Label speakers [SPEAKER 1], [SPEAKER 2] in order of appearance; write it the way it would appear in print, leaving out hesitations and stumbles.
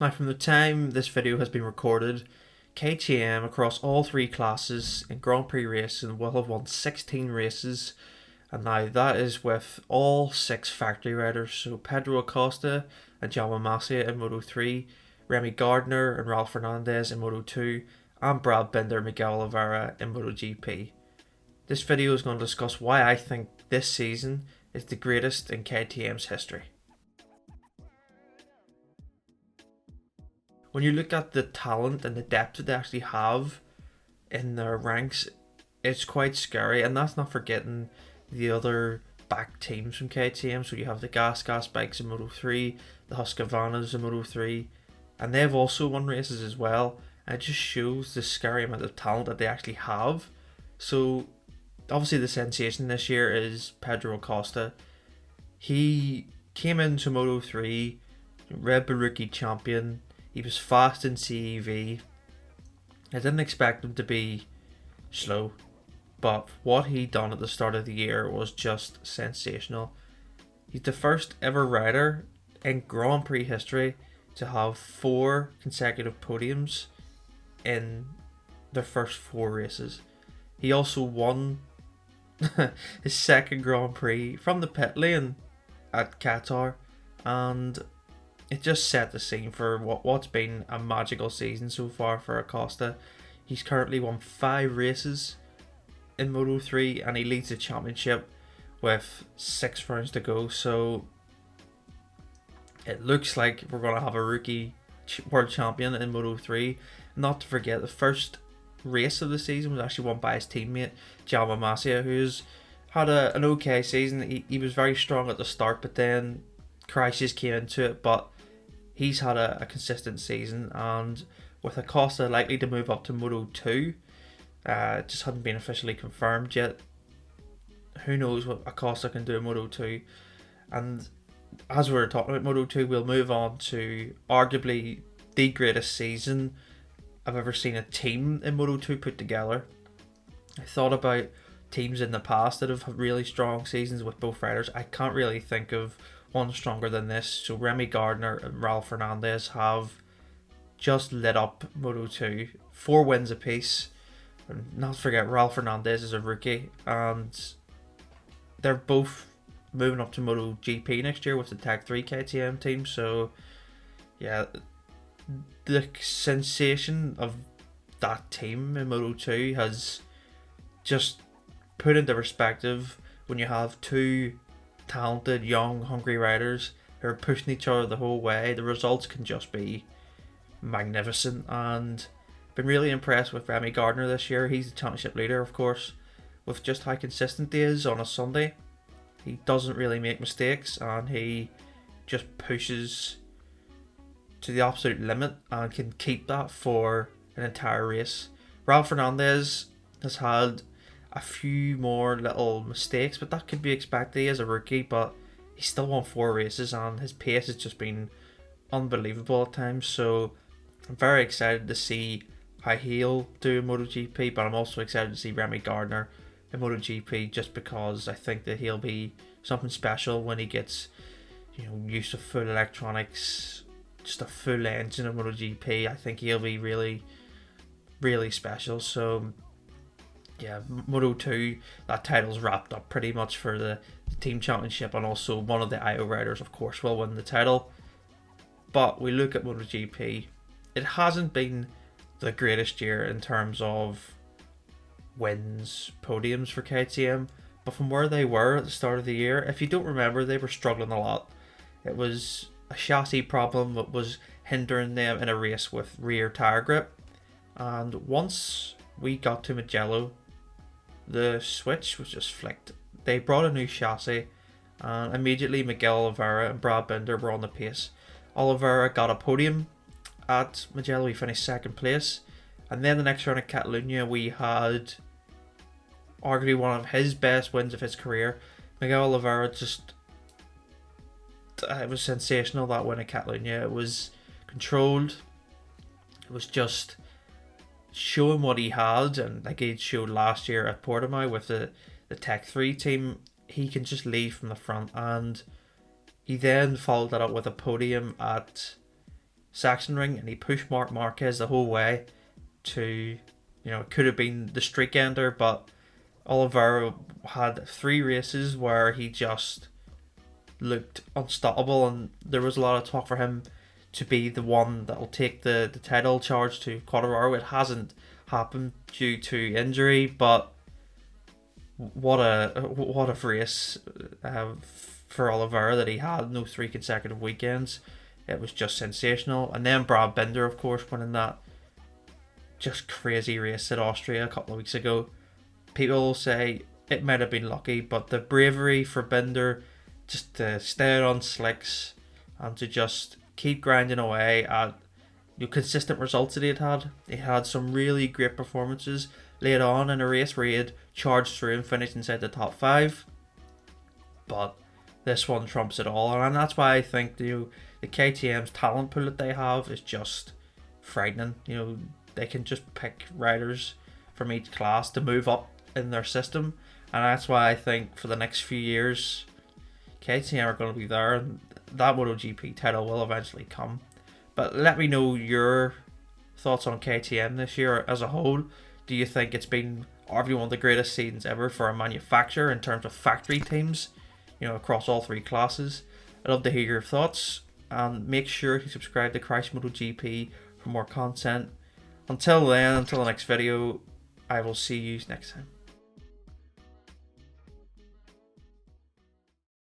[SPEAKER 1] Now, from the time this video has been recorded, KTM across all three classes in Grand Prix racing will have won 16 races, and now that is with all 6 factory riders, so Pedro Acosta and Jaume Masia in Moto3, Remy Gardner and Raul Fernandez in Moto2, and Brad Binder and Miguel Oliveira in MotoGP. This video is going to discuss why I think this season is the greatest in KTM's history. When you look at the talent and the depth that they actually have in their ranks, it's quite scary, and that's not forgetting the other back teams from KTM. So you have the Gas bikes in Moto3, the Husqvarnas in Moto3, and they've also won races as well, and it just shows the scary amount of talent that they actually have. So obviously the sensation this year is Pedro Acosta. He came into Moto3, Red Bull Rookie Champion. He was fast in CEV. I didn't expect him to be slow, but what he done at the start of the year was just sensational. He's the first ever rider in Grand Prix history to have 4 consecutive podiums in their first 4 races. He also won his second Grand Prix from the pit lane at Qatar, and it just set the scene for what's been a magical season so far for Acosta. He's currently won 5 races in Moto3 and he leads the championship with 6 rounds to go. So it looks like we're going to have a rookie world champion in Moto3. Not to forget, the first race of the season was actually won by his teammate Jaume Masia, who's had an okay season. He was very strong at the start, but then crashes came into it. But he's had a consistent season, and with Acosta likely to move up to Moto2, it just hadn't been officially confirmed yet. Who knows what Acosta can do in Moto2? And as we're talking about Moto2, we'll move on to arguably the greatest season I've ever seen a team in Moto2 put together. I thought about teams in the past that have had really strong seasons with both riders. I can't really think of one stronger than this. So Remy Gardner and Raul Fernandez have just lit up Moto2. 4 wins apiece. And not to forget, Raul Fernandez is a rookie, and they're both moving up to MotoGP next year with the Tech 3 KTM team. So yeah, the sensation of that team in Moto2 has just put into perspective when you have 2 talented, young, hungry riders who are pushing each other the whole way. The results can just be magnificent, and been really impressed with Remy Gardner this year. He's the championship leader, of course, with just how consistent he is on a Sunday. He doesn't really make mistakes, and he just pushes to the absolute limit and can keep that for an entire race. Raul Fernandez has had a few more little mistakes, but that could be expected. He is a rookie, but he's still won 4 races and his pace has just been unbelievable at times. So I'm very excited to see how he'll do in MotoGP, but I'm also excited to see Remy Gardner in MotoGP, just because I think that he'll be something special when he gets, used to full electronics, just a full engine of MotoGP. I think he'll be really, really special. So yeah, Moto2, that title's wrapped up pretty much for the team championship, and also one of the IO riders, of course, will win the title. But we look at MotoGP, it hasn't been the greatest year in terms of wins, podiums for KTM, but from where they were at the start of the year, if you don't remember, they were struggling a lot. It was a chassis problem that was hindering them in a race with rear tyre grip, and once we got to Mugello, the switch was just flicked. They brought a new chassis, and immediately Miguel Oliveira and Brad Binder were on the pace. Oliveira got a podium at Mugello. He finished 2nd place, and then the next round at Catalunya we had arguably one of his best wins of his career. Miguel Oliveira just, it was sensational, that win at Catalunya. It was controlled. It was just showing what he had, and like he showed last year at Portimao with the Tech 3 team. He can just lead from the front, and he then followed that up with a podium at Sachsenring, and he pushed Marc Marquez the whole way to, you know, it could have been the streak ender, but Oliveira had 3 races where he just looked unstoppable, and there was a lot of talk for him to be the one that will take the title charge to Quartararo. It hasn't happened due to injury, but what a race for Oliveira that he had in those 3 consecutive weekends. It was just sensational. And then Brad Binder, of course, winning that just crazy race at Austria a couple of weeks ago. People say it might have been lucky, but the bravery for Binder just to stay on slicks and to just keep grinding away at consistent results that he had. He had some really great performances late on in a race where he had charged through and finished inside the top 5. But this one trumps it all, and that's why I think the KTM's talent pool that they have is just frightening. You know, they can just pick riders from each class to move up in their system, and that's why I think for the next few years KTM are going to be there, and that MotoGP title will eventually come. But let me know your thoughts on KTM this year as a whole. Do you think it's been arguably one of the greatest seasons ever for a manufacturer in terms of factory teams, you know, across all 3 classes? I'd love to hear your thoughts, and make sure to subscribe to Christ MotoGP for more content. Until then, until the next video, I will see you next time.